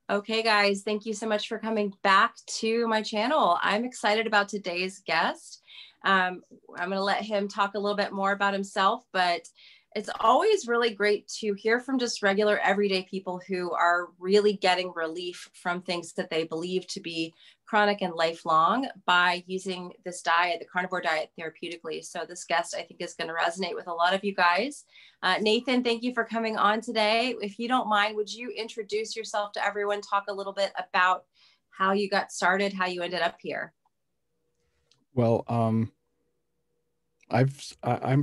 Okay, guys, thank you so much for coming back to my channel. I'm excited about today's guest. I'm going to let him talk a little bit more about himself, but it's always really great to hear from just regular everyday people who are really getting relief from things that they believe to be chronic and lifelong by using this diet, the carnivore diet, therapeutically. So this guest, I think, is going to resonate with a lot of you guys. Nathan, thank you for coming on today. If you don't mind, would you introduce yourself to everyone, talk a little bit about how you got started, how you ended up here? Well, I'm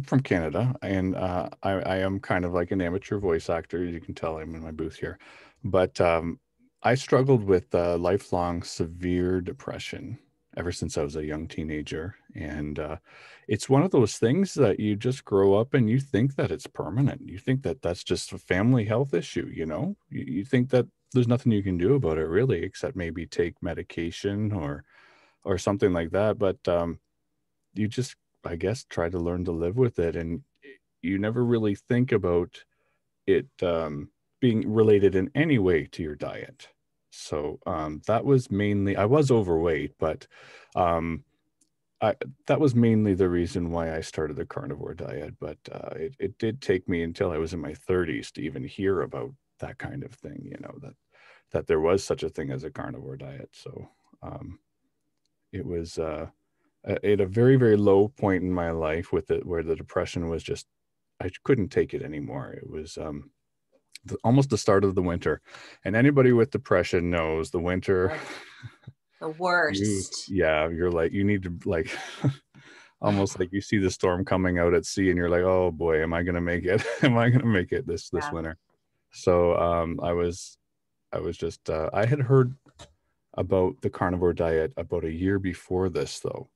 from Canada, and I am kind of like an amateur voice actor. You can tell I'm in my booth here, but I struggled with lifelong severe depression ever since I was a young teenager, and it's one of those things that you just grow up and you think that it's permanent. You think that that's just a family health issue. You think that there's nothing you can do about it really, except maybe take medication or something like that. But you just, I guess, try to learn to live with it, and you never really think about it being related in any way to your diet. So that was mainly, I was overweight, but um, that was mainly the reason why I started the carnivore diet. But it did take me until I was in my 30s to even hear about that kind of thing, that there was such a thing as a carnivore diet. So it was at a very, very low point in my life with it, where the depression was just, I couldn't take it anymore. It was almost the start of the winter, and anybody with depression knows the winter. The worst. You're like, you need to like, almost like you see the storm coming out at sea, and you're like, oh boy, am I gonna make it? Am I gonna make it this Yeah. winter? So I was just I had heard about the carnivore diet about a year before this, though.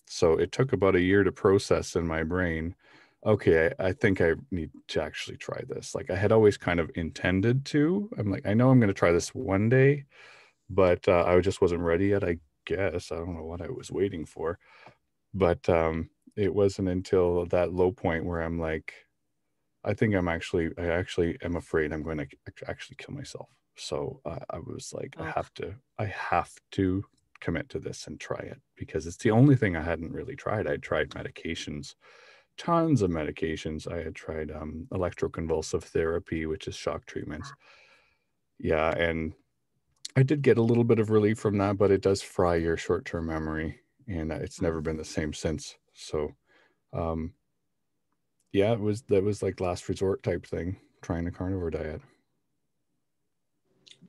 So it took about a year to process in my brain. Okay, I think I need to actually try this. Like, I had always kind of intended to. I'm like, I know I'm going to try this one day, but I just wasn't ready yet, I guess. I don't know what I was waiting for. But it wasn't until that low point where I'm like, I actually am afraid I'm going to actually kill myself. So I was like, Oh. I have to commit to this and try it, because it's the only thing I hadn't really tried. I'd tried medications, tons of medications. I had tried electroconvulsive therapy, which is shock treatments. Yeah, and I did get a little bit of relief from that, but it does fry your short-term memory, and it's never been the same since. So, um, yeah, that was like last resort type thing, trying the carnivore diet.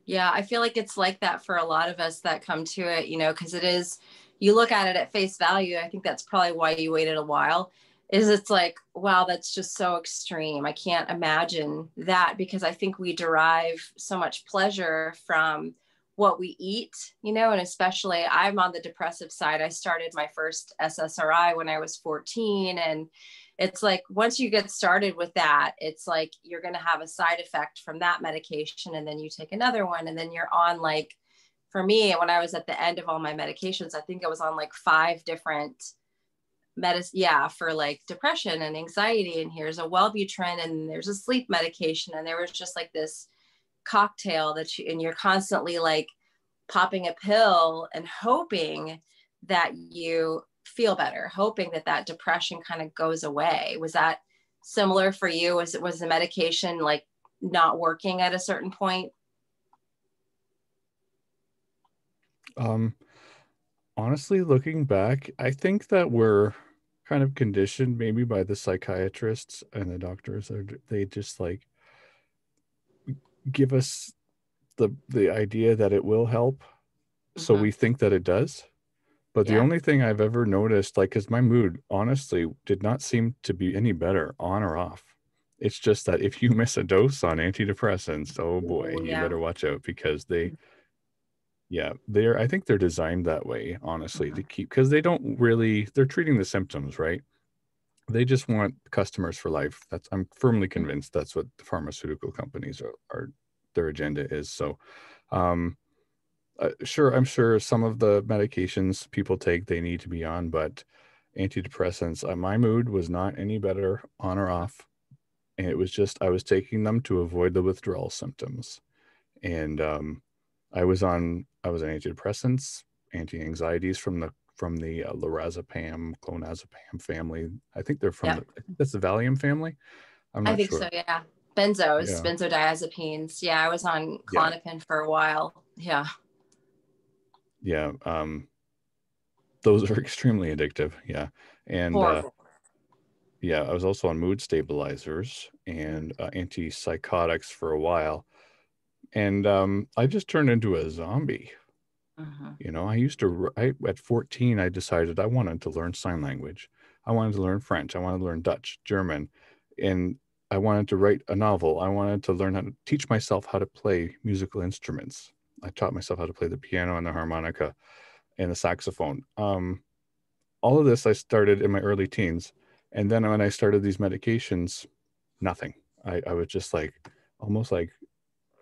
Yeah, I feel like it's like that for a lot of us that come to it, because it is, you look at it at face value. I think that's probably why you waited a while, is it's like, wow, that's just so extreme. I can't imagine that, because I think we derive so much pleasure from what we eat, and especially I'm on the depressive side. I started my first SSRI when I was 14, and it's like once you get started with that, it's like you're going to have a side effect from that medication, and then you take another one, and then you're on, like, for me, when I was at the end of all my medications, I think I was on like 5 different medicine, yeah, for like depression and anxiety, and here's a Wellbutrin, and there's a sleep medication, and there was just like this cocktail and you're constantly like popping a pill and hoping that you feel better, hoping that that depression kind of goes away. Was that similar for you? Was the medication like not working at a certain point? Um, Honestly, looking back, I think that we're kind of conditioned maybe by the psychiatrists and the doctors. They just like give us the idea that it will help, so Mm-hmm. we think that it does. But the Yeah. only thing I've ever noticed, like, because my mood honestly did not seem to be any better on or off. It's just that if you miss a dose on antidepressants, oh boy, Ooh, you yeah. better watch out, because yeah, I think they're designed that way, honestly, Mm-hmm. to keep, because they don't really, they're treating the symptoms, right? They just want customers for life. I'm firmly convinced that's what the pharmaceutical companies are their agenda is. So, um, sure, I'm sure some of the medications people take, they need to be on, but antidepressants, my mood was not any better on or off. And it was just, I was taking them to avoid the withdrawal symptoms. And I was on antidepressants, anti-anxieties from the lorazepam, clonazepam family. I think they're from Yeah. I think that's the Valium family. I'm I not think so. sure. Yeah. Yeah. Benzodiazepines. Yeah. I was on Yeah. Klonopin for a while. Yeah. Yeah. Those are extremely addictive. Yeah. And Horrible. yeah, I was also on mood stabilizers and antipsychotics for a while. And I just turned into a zombie. Mm-hmm. You know, at 14, I decided I wanted to learn sign language. I wanted to learn French. I wanted to learn Dutch, German, and I wanted to write a novel. I wanted to learn how to teach myself how to play musical instruments. I taught myself how to play the piano and the harmonica and the saxophone. All of this I started in my early teens. And then when I started these medications, nothing. I was just like, almost like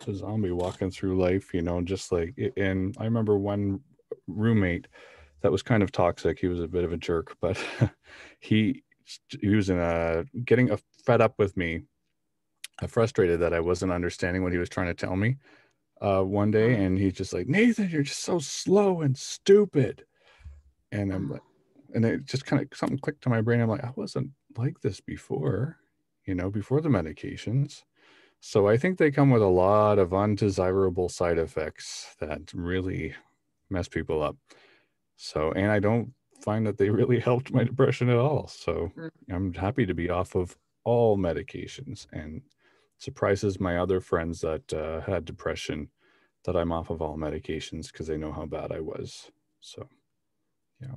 a zombie walking through life, you know, just like, and I remember one roommate that was kind of toxic. He was a bit of a jerk, but he he was getting fed up with me, frustrated that I wasn't understanding what he was trying to tell me one day, and he's just like, Nathan, you're just so slow and stupid. And I'm like, and it just kind of something clicked to my brain. I'm like, I wasn't like this before, you know, before the medications. So I think they come with a lot of undesirable side effects that really mess people up. So, and I don't find that they really helped my depression at all. So I'm happy to be off of all medications, and surprises my other friends that had depression that I'm off of all medications because they know how bad I was. So, yeah.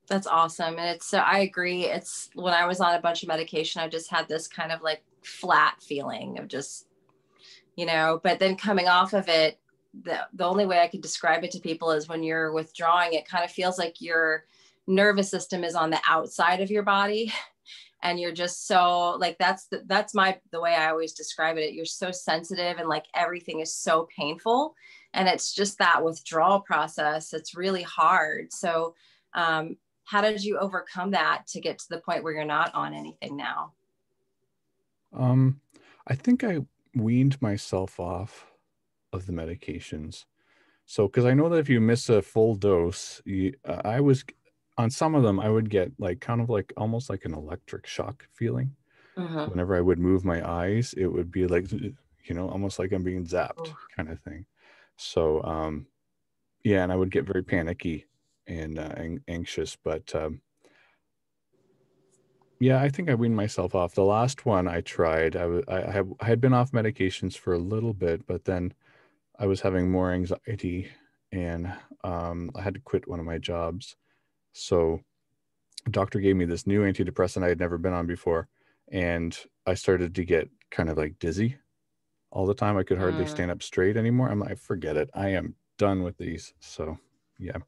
That's awesome. And it's so I agree. It's when I was on a bunch of medication, I just had this kind of like flat feeling of just, but then coming off of it, the only way I could describe it to people is when you're withdrawing, it kind of feels like your nervous system is on the outside of your body. And you're just so like, the way I always describe it. You're so sensitive and like everything is so painful. And it's just that withdrawal process. It's really hard. So, how did you overcome that to get to the point where you're not on anything now? I think I weaned myself off of the medications. So, because I know that if you miss a full dose, I was on some of them, I would get like kind of like almost like an electric shock feeling. Mm-hmm. Whenever I would move my eyes, it would be like, almost like I'm being zapped Oh. kind of thing. So, yeah, and I would get very panicky and anxious. But yeah, I think I weaned myself off. The last one I tried, I had been off medications for a little bit, but then I was having more anxiety, and I had to quit one of my jobs. So a doctor gave me this new antidepressant I had never been on before, and I started to get kind of like dizzy all the time. I could hardly stand up straight anymore. I'm like, forget it. I am done with these. So yeah.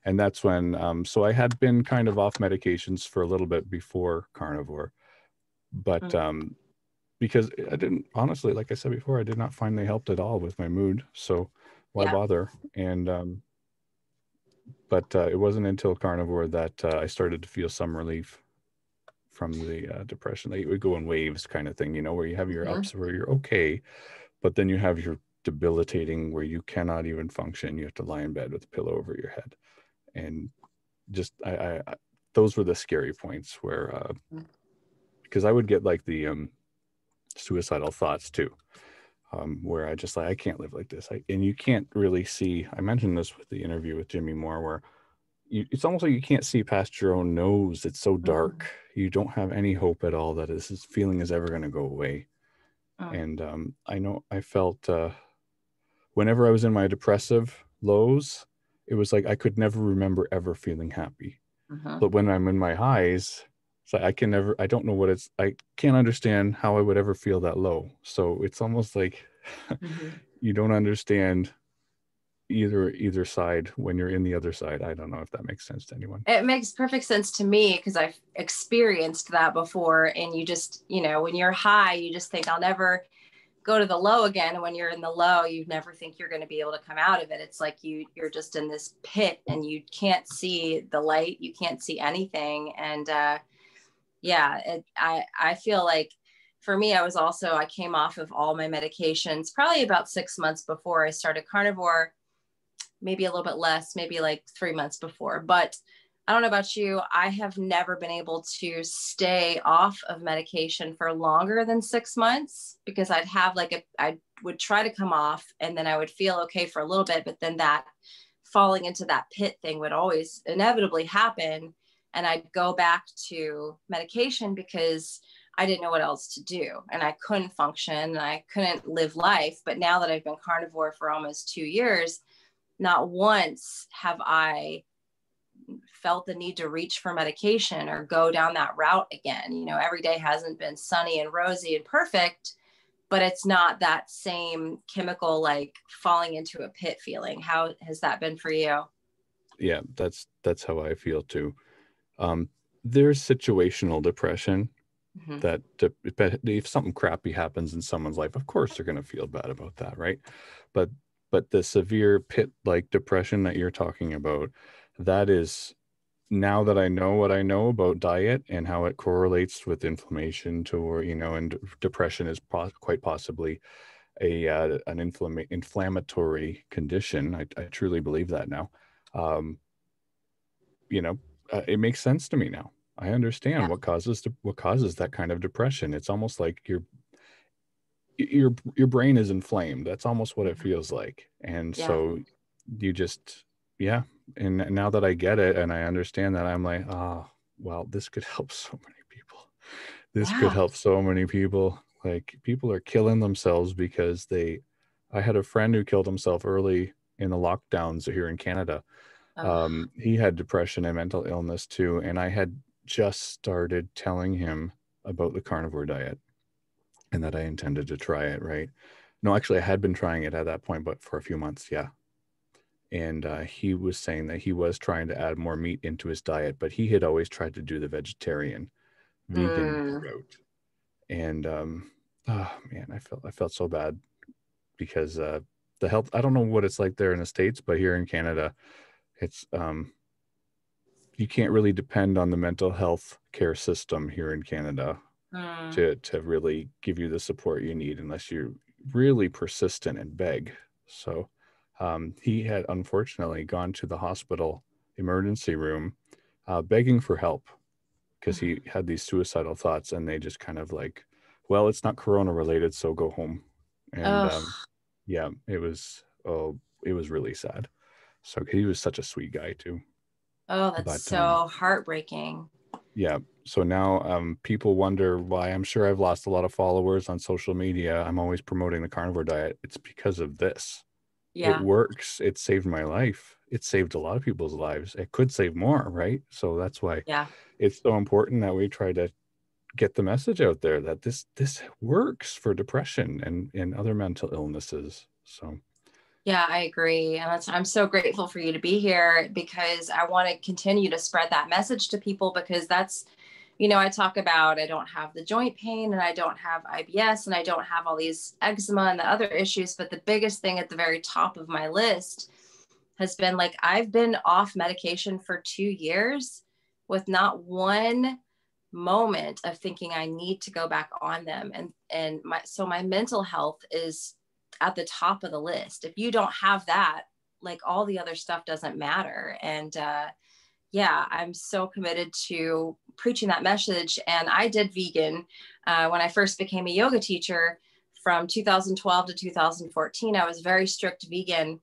And that's when, so I had been kind of off medications for a little bit before carnivore, but because I didn't, honestly, like I said before, I did not find they helped at all with my mood. So why Yeah. bother? And but it wasn't until carnivore that I started to feel some relief from the depression. Like, it would go in waves, kind of thing, where you have your Mm-hmm. ups where you're okay, but then you have your debilitating where you cannot even function. You have to lie in bed with a pillow over your head, and just I those were the scary points where because I would get like the suicidal thoughts too. Where I just like, I can't live like this. And you can't really see. I mentioned this with the interview with Jimmy Moore, where it's almost like you can't see past your own nose. It's so dark. You don't have any hope at all that this feeling is ever going to go away. And I know I felt whenever I was in my depressive lows, it was like I could never remember ever feeling happy. Mm-hmm. But when I'm in my highs, it's like I don't know I can't understand how I would ever feel that low. So it's almost like you don't understand either side when you're in the other side. I don't know if that makes sense to anyone. It makes perfect sense to me because I've experienced that before. And you just, when you're high, you just think I'll never go to the low again. And when you're in the low, you never think you're going to be able to come out of it. It's like you're just in this pit and you can't see the light. You can't see anything. And yeah, I feel like for me, I came off of all my medications probably about 6 months before I started carnivore, maybe a little bit less, maybe like 3 months before. But I don't know about you, I have never been able to stay off of medication for longer than 6 months, because I would try to come off and then I would feel okay for a little bit, but then that falling into that pit thing would always inevitably happen. And I'd go back to medication because I didn't know what else to do, and I couldn't function and I couldn't live life. But now that I've been carnivore for almost 2 years, not once have I felt the need to reach for medication or go down that route again. You know, every day hasn't been sunny and rosy and perfect, but it's not that same chemical, like falling into a pit feeling. How has that been for you? Yeah, that's how I feel too. There's situational depression Mm-hmm. that if something crappy happens in someone's life, of course they're going to feel bad about that, right? But the severe pit-like depression that you're talking about, that is, now that I know what I know about diet and how it correlates with inflammation to, and depression is quite possibly an inflammatory condition. I truly believe that now. Um, it makes sense to me now. I understand Yeah. what causes that kind of depression. It's almost like your brain is inflamed. That's almost what it Mm-hmm. feels like. And Yeah. so you just, yeah. And now that I get it and I understand that, I'm like, oh, well, this could help so many people. This could Yeah. help so many people. Like, people are killing themselves because I had a friend who killed himself early in the lockdowns here in Canada. Oh, He had depression and mental illness too. And I had just started telling him about the carnivore diet and that I intended to try it, right? No, actually, I had been trying it at that point, but for a few months, yeah. And he was saying that he was trying to add more meat into his diet, but he had always tried to do the vegetarian, vegan mm, route. And oh man, I felt so bad because the health. I don't know what it's like there in the States, but here in Canada, it's you can't really depend on the mental health care system here in Canada mm, to really give you the support you need unless you're really persistent and beg. So he had unfortunately gone to the hospital emergency room begging for help because mm. he had these suicidal thoughts, and they just kind of like, well, it's not corona related, so go home. And Oh, yeah, it was really sad. So he was such a sweet guy too. oh, that's But so heartbreaking. yeah. So now people wonder why I'm sure I've lost a lot of followers on social media. I'm always promoting the carnivore diet. It's because of this. It Yeah. works. It saved my life. It saved a lot of people's lives. It could save more, right? So that's why Yeah. it's so important that we try to get the message out there that this works for depression and other mental illnesses. So Yeah, I agree. And I'm so grateful for you to be here, because I want to continue to spread that message to people, because that's, I talk about, I don't have the joint pain and I don't have IBS and I don't have all these eczema and the other issues. But the biggest thing at the very top of my list has been, like, I've been off medication for 2 years with not one moment of thinking I need to go back on them. And my mental health is at the top of the list. If you don't have that, like, all the other stuff doesn't matter. And yeah, I'm so committed to preaching that message. And I did vegan when I first became a yoga teacher from 2012 to 2014. I was very strict vegan.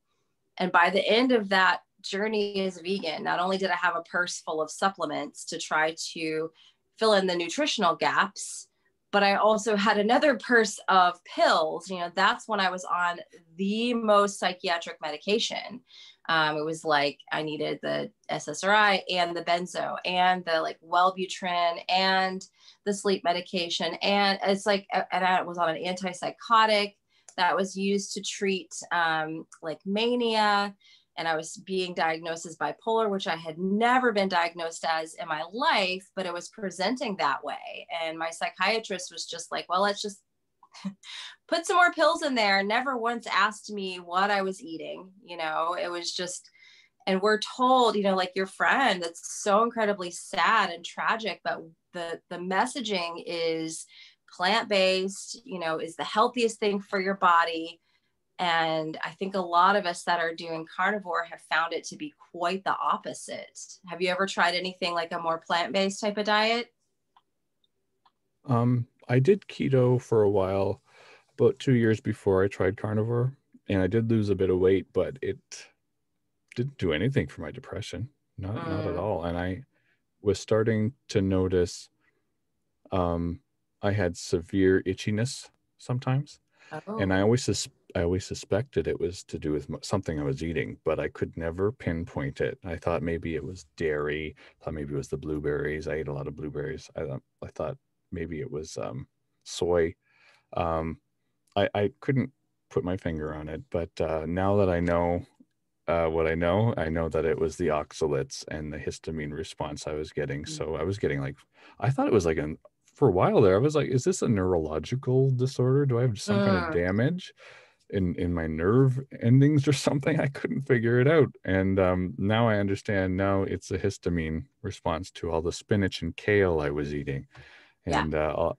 And by the end of that journey as a vegan, not only did I have a purse full of supplements to try to fill in the nutritional gaps, but I also had another purse of pills. That's when I was on the most psychiatric medication. It was like I needed the SSRI and the benzo and the like Wellbutrin and the sleep medication. And it's like, and I was on an antipsychotic that was used to treat like mania. And I was being diagnosed as bipolar, which I had never been diagnosed as in my life, but it was presenting that way. And my psychiatrist was just like, well, let's just put some more pills in there. Never once asked me what I was eating. It was just, and we're told, like your friend, that's so incredibly sad and tragic, but the messaging is plant-based, is the healthiest thing for your body. And I think a lot of us that are doing carnivore have found it to be quite the opposite. Have you ever tried anything like a more plant-based type of diet? I did keto for a while, about 2 years before I tried carnivore, and I did lose a bit of weight, but it didn't do anything for my depression. Not at all. And I was starting to notice I had severe itchiness sometimes, and I Oh, always suspected it was to do with something I was eating, but I could never pinpoint it. I thought maybe it was dairy. I thought maybe it was the blueberries. I ate a lot of blueberries. I thought maybe it was soy. I couldn't put my finger on it, but now that I know what I know that it was the oxalates and the histamine response I was getting. So I was getting like, I thought it was like for a while there, I was like, is this a neurological disorder? Do I have some kind of damage in my nerve endings or something? I couldn't figure it out. And now I understand, now it's a histamine response to all the spinach and kale I was eating. yeah. And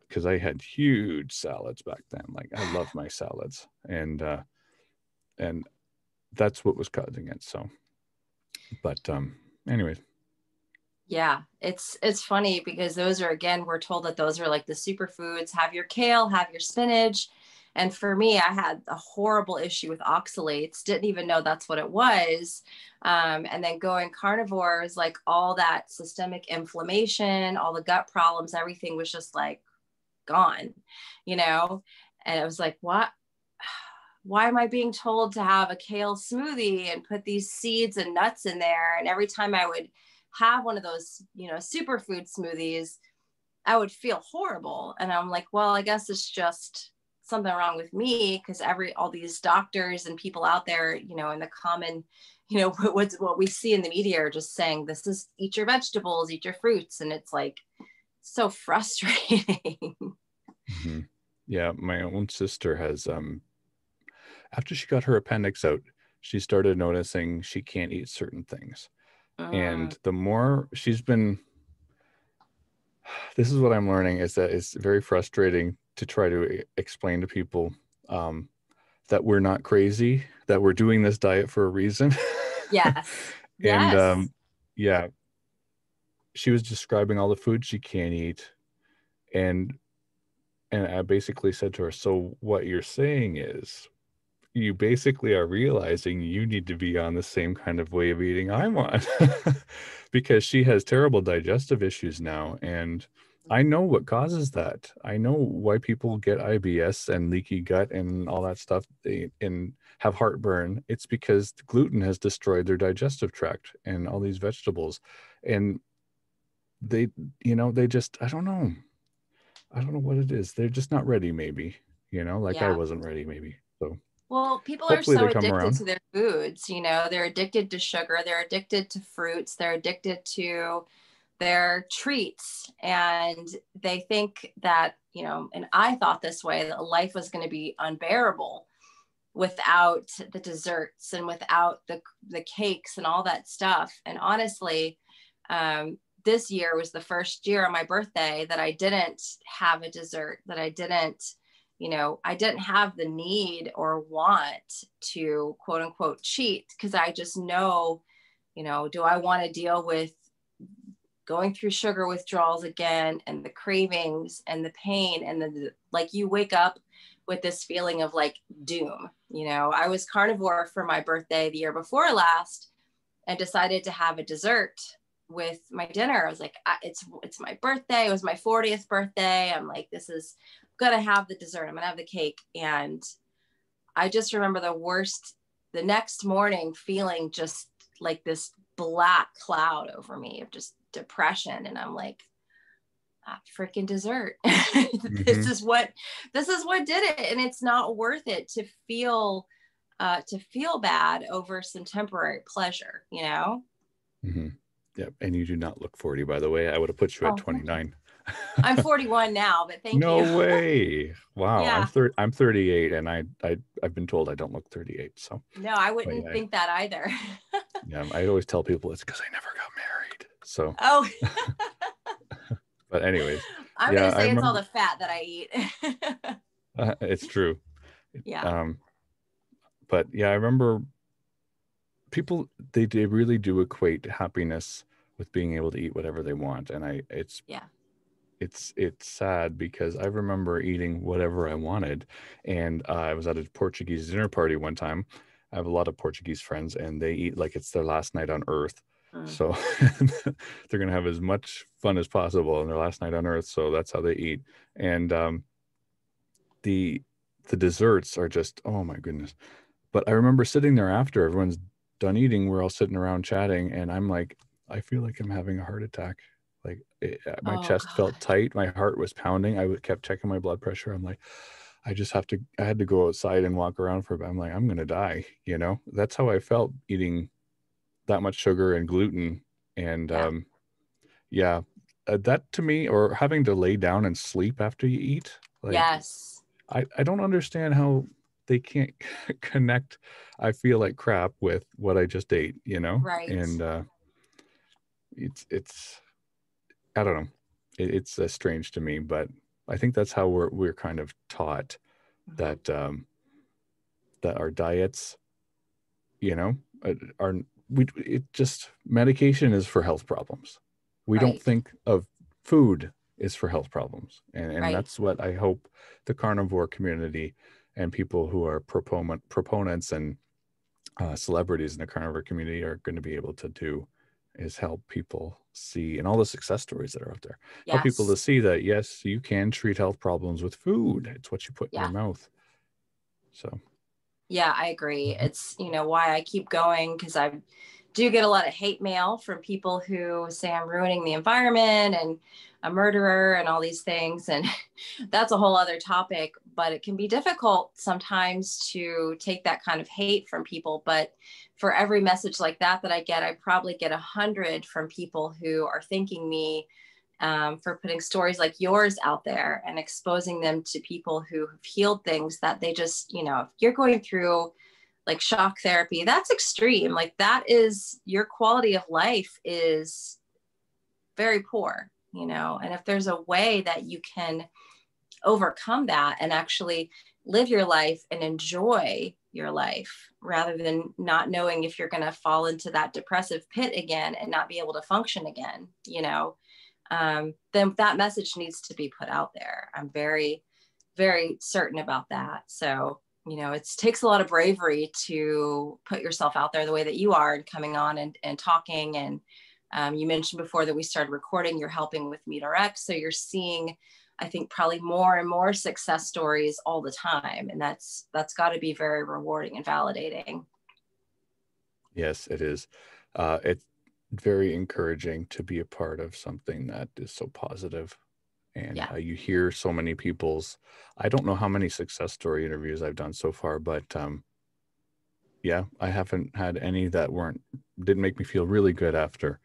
because I had huge salads back then, like I love my salads, and that's what was causing it. So, but anyways. Yeah, it's funny because those are, again, we're told that those are like the superfoods. Have your kale, have your spinach. And for me, I had a horrible issue with oxalates, didn't even know that's what it was. And then going carnivore is like all that systemic inflammation, all the gut problems, everything was just like gone, you know? And it was like, what? Why am I being told to have a kale smoothie and put these seeds and nuts in there? And every time I would have one of those, superfood smoothies, I would feel horrible. And I'm like, well, I guess it's just something wrong with me, because all these doctors and people out there, in the common, what we see in the media are just saying, this is, eat your vegetables, eat your fruits. And it's like so frustrating. Mm-hmm. Yeah, my own sister has after she got her appendix out, she started noticing she can't eat certain things. And the more she's been, this is what I'm learning, is that it's very frustrating to try to explain to people that we're not crazy, that we're doing this diet for a reason. Yes. And Yes. yeah, she was describing all the food she can't eat. And I basically said to her, so what you're saying is, you basically are realizing you need to be on the same kind of way of eating I'm on, because she has terrible digestive issues now. And I know what causes that. I know why people get IBS and leaky gut and all that stuff, and have heartburn. It's because gluten has destroyed their digestive tract and all these vegetables. And they just, I don't know. I don't know what it is. They're just not ready, maybe, like I Yeah. wasn't ready, maybe. So Well, people are hopefully so they come addicted around. to their foods, they're addicted to sugar, they're addicted to fruits, they're addicted to their treats. And they think that, and I thought this way, that life was going to be unbearable without the desserts and without the cakes and all that stuff. And honestly, this year was the first year on my birthday that I didn't have a dessert, that I didn't have the need or want to quote unquote cheat, because I just know, do I want to deal with going through sugar withdrawals again, and the cravings and the pain, and like you wake up with this feeling of like doom. I was carnivore for my birthday the year before last and decided to have a dessert with my dinner. I was like, it's my birthday. It was my 40th birthday. I'm like, this is gonna have the dessert. I'm gonna have the cake. And I just remember the next morning feeling just like this black cloud over me of just depression. And I'm like, freaking dessert. Mm-hmm. This is what did it. And it's not worth it to feel bad over some temporary pleasure, Mm-hmm. Yep. And you do not look 40, by the way. I would have put you at Oh, thank you. 29. I'm 41 now, but thank No you. way. Wow. Yeah. I'm 38, and I've been told I don't look 38. So, No, I but wouldn't yeah, think that either. yeah. I always tell people it's because I never got married. So, Oh, but anyways, I'm Yeah, gonna I say it's all remember. the fat that I eat. It's true. Yeah. Um, but yeah, I remember people, they really do equate happiness with being able to eat whatever they want. And Yeah. it's sad because I remember eating whatever I wanted. And I was at a Portuguese dinner party one time. I have a lot of Portuguese friends, and they eat like it's their last night on earth. Mm. So they're going to have as much fun as possible on their last night on earth. So that's how they eat. And the the desserts are just, oh my goodness. But I remember sitting there after everyone's done eating, we're all sitting around chatting, and I'm like, I feel like I'm having a heart attack. Like my Oh chest felt God. tight, my heart was pounding. Kept checking my blood pressure. I'm like, I had to go outside and walk around for a bit. I'm like, I'm gonna die. You know, that's how I felt eating that much sugar and gluten, and Yeah. yeah, that to me, or having to lay down and sleep after you eat, like Yes. I don't understand how they can't connect. I feel like crap with what I just ate, you know? Right. And it's I don't know. It's strange to me, but I think that's how we're kind of taught Mhm. that that our diets, you know, are we it just medication is for health problems. We don't Right. think of food is for health problems. And Right. that's what I hope the carnivore community and people who are proponents and celebrities in the carnivore community are going to be able to do is help people see, and all the success stories that are out there, help people to Yes. see that yes, you can treat health problems with food. It's what you put in your Yeah. mouth. So Yeah, I agree. It's, why I keep going, because I do get a lot of hate mail from people who say I'm ruining the environment and a murderer and all these things. And that's a whole other topic, but it can be difficult sometimes to take that kind of hate from people. But for every message like that I get, I probably get 100 from people who are thanking me for putting stories like yours out there and exposing them to people who have healed things that they just, if you're going through like shock therapy, that's extreme. Like that is, your quality of life is very poor, and if there's a way that you can overcome that and actually live your life and enjoy your life rather than not knowing if you're going to fall into that depressive pit again and not be able to function again, then that message needs to be put out there. I'm very, very certain about that. So, it takes a lot of bravery to put yourself out there the way that you are and coming on and talking. And you mentioned before that we started recording, you're helping with MeetRx. So you're seeing, I think, probably more and more success stories all the time. And that's got to be very rewarding and validating. yes, it is. It's very encouraging to be a part of something that is so positive. And Yeah. you hear so many people's, I don't know how many success story interviews I've done so far, but yeah, I haven't had any that didn't make me feel really good after,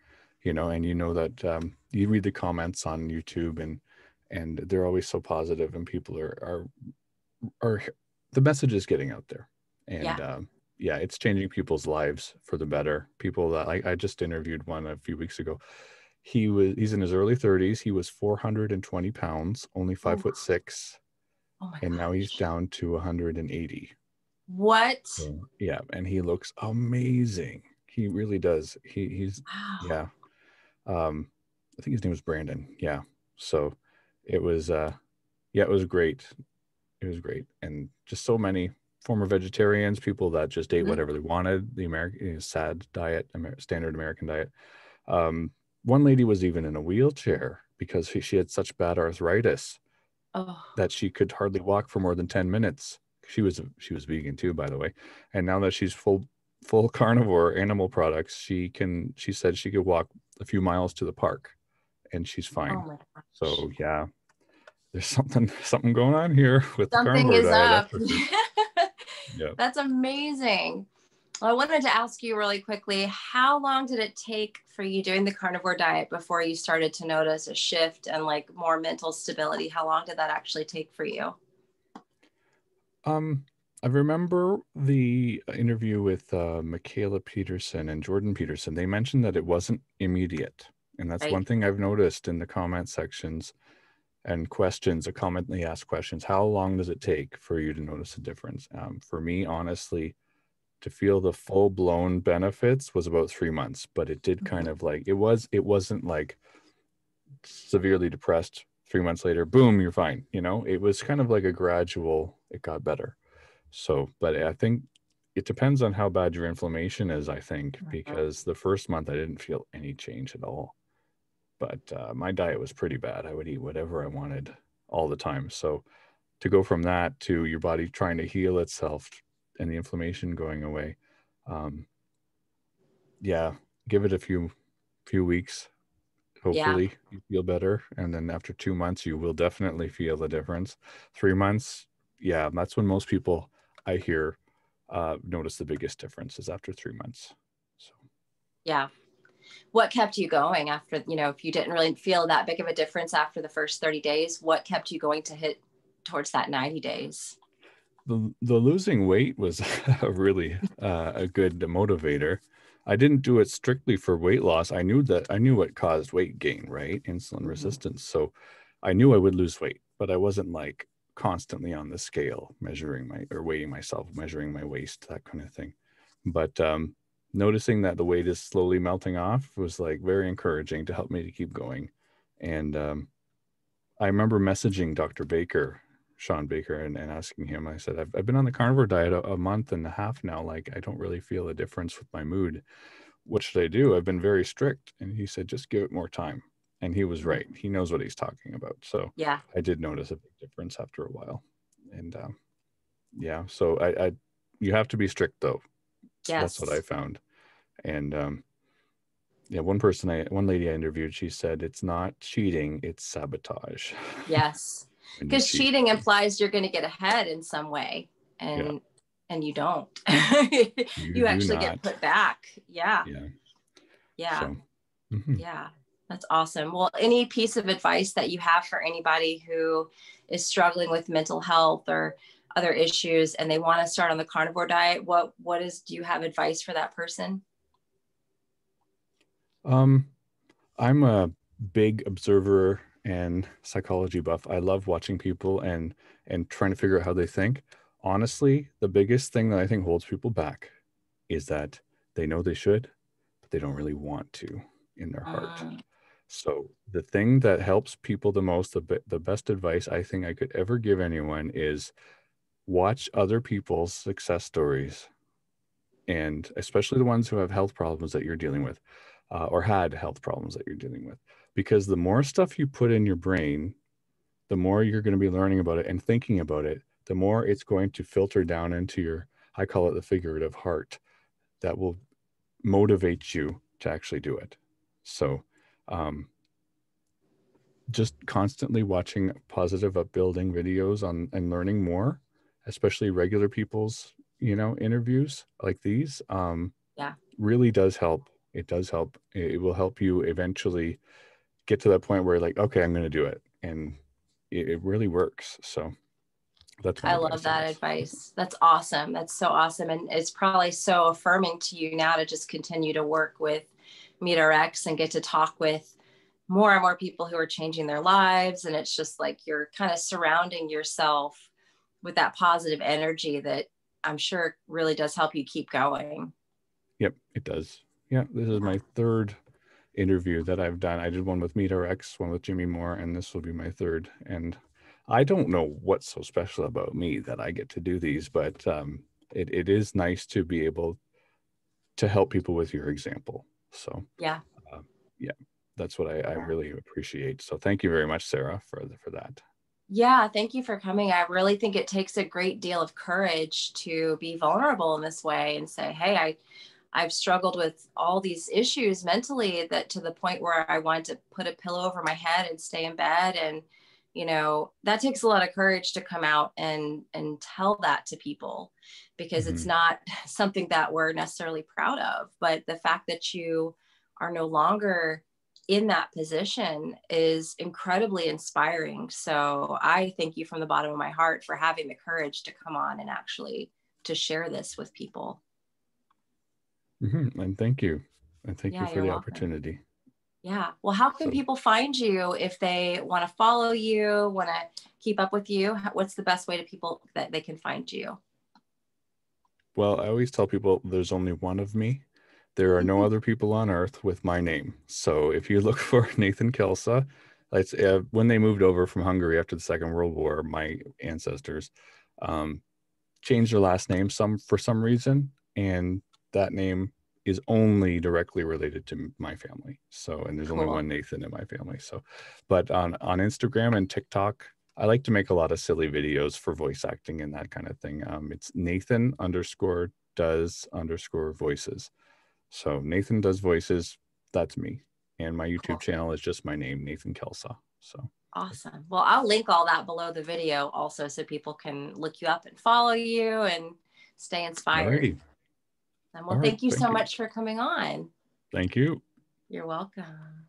and that you read the comments on YouTube, and they're always so positive, and people are the message is getting out there. And Yeah. yeah, it's changing people's lives for the better. People that I just interviewed one a few weeks ago. He's in his early 30s. He was 420 pounds, only five Oh, foot six, oh my and now he's gosh. down to 180. What? So, yeah, and he looks amazing. He really does. He's Wow. yeah. Um, I think his name was Brandon. Yeah. So it was yeah, it was great. It was great, and just so many former vegetarians, people that just ate Mhm. whatever they wanted. The American sad diet, standard American diet. Um, One lady was even in a wheelchair because she had such bad arthritis Oh, that she could hardly walk for more than 10 minutes. She was vegan too, by the way. And now that she's full carnivore animal products, she said she could walk a few miles to the park and she's oh fine. my gosh. So yeah, there's something going on here with the Something carnivore is diet, that's up. for sure. Yeah. That's amazing. Well, I wanted to ask you really quickly, how long did it take for you doing the carnivore diet before you started to notice a shift and like more mental stability? How long did that actually take for you? Um, I remember the interview with Michaela Peterson and Jordan Peterson. They mentioned that it wasn't immediate. And that's Right. one thing I've noticed in the comment sections. and questions, commonly asked questions. How long does it take for you to notice a difference? For me, honestly, to feel the full blown benefits was about 3 months, but it did kind of like, it wasn't like severely depressed 3 months later, boom, you're fine. You know, it was kind of like a gradual, it got better. So, but I think it depends on how bad your inflammation is, I think, because the first month I didn't feel any change at all. But my diet was pretty bad. I would eat whatever I wanted all the time. So to go from that to your body trying to heal itself and the inflammation going away, um, yeah, give it a few weeks. Yeah. Hopefully you feel better, and then after 2 months you will definitely feel the difference. 3 months, yeah, that's when most people I hear notice the biggest difference is after 3 months. So Yeah. What kept you going after, if you didn't really feel that big of a difference after the first 30 days, what kept you going to hit towards that 90 days? the losing weight was a really a good motivator. I didn't do it strictly for weight loss. I knew what caused weight gain, right? Insulin resistance. So I knew I would lose weight, but I wasn't like constantly on the scale measuring or weighing myself, measuring my waist, that kind of thing. But noticing that the weight is slowly melting off was like very encouraging to help me to keep going. And I remember messaging Dr. Baker, Sean Baker, and asking him, I said, I've been on the carnivore diet a month and a half now. Like, I don't really feel a difference with my mood. What should I do? I've been very strict. And he said, just give it more time. And he was right. He knows what he's talking about. So Yeah. I did notice a big difference after a while. And yeah, so I you have to be strict though. That's what I Yes. found. And yeah, one lady I interviewed, she said it's not cheating, it's sabotage. Yes. When you Because cheat. cheating implies you're going to get ahead in some way. Yeah. And you don't. You You do actually get not. put back. Yeah. Yeah. Yeah. So, mhm. Yeah. That's awesome. Well, any piece of advice that you have for anybody who is struggling with mental health or other issues and they want to start on the carnivore diet, do you have advice for that person? um, I'm a big observer and psychology buff. I love watching people and trying to figure out how they think. Honestly, the biggest thing that I think holds people back is that they know they should, but they don't really want to in their heart. Mm, So the thing that helps people the most, the best advice I think I could ever give anyone is watch other people's success stories, and especially the ones who have health problems that you're dealing with, or had health problems that you're dealing with. Because the more stuff you put in your brain, the more you're going to be learning about it and thinking about it, the more it's going to filter down into your, I call it the figurative heart, that will motivate you to actually do it. So, um, just constantly watching positive upbuilding videos on and learning more, especially regular people's, interviews like these, yeah. really does help. It does help. It will help you eventually get to that point where you're like, okay, I'm going to do it. And it really works. So that's my I love advice, I that guess. advice. That's awesome. That's so awesome. And it's probably so affirming to you now to just continue to work with MeetRx and get to talk with more and more people who are changing their lives. And it's just like you're kind of surrounding yourself with that positive energy that I'm sure really does help you keep going. Yep, it does. Yeah, this is my third interview that I've done. I did one with MeetRx, one with Jimmy Moore, and this will be my third. And I don't know what's so special about me that I get to do these, but it is nice to be able to help people with your example. So Yeah. uh, yeah, that's what I really appreciate. So thank you very much, Sarah, for that. Yeah, thank you for coming. I really think it takes a great deal of courage to be vulnerable in this way and say, hey, I've struggled with all these issues mentally that to the point where I want to put a pillow over my head and stay in bed. And, that takes a lot of courage to come out and tell that to people because it's Mm-hmm. not something that we're necessarily proud of. But the fact that you are no longer in that position is incredibly inspiring. So I thank you from the bottom of my heart for having the courage to come on and actually to share this with people. Mm-hmm. And thank you. And thank you Yeah, for you're the welcome. opportunity. Yeah. Well, how can So, people find you if they want to follow you, want to keep up with you? What's the best way to people that they can find you? well, I always tell people there's only one of me. There are no other people on earth with my name. So if you look for Nathan Kalcsa, it's when they moved over from Hungary after the Second World War, my ancestors um, changed their last name for some reason, and that name is only directly related to my family. So, and there's only Cool. one Nathan in my family. So, but on Instagram and TikTok, I like to make a lot of silly videos for voice acting and that kind of thing. It's Nathan underscore does underscore voices. So Nathan does voices. That's me. And my YouTube Cool. channel is just my name, Nathan Kalcsa. So Awesome. Well, I'll link all that below the video also so people can look you up and follow you and stay inspired. alrighty. And All well, right. thank you so Thank you. much for coming on. Thank you. You're welcome.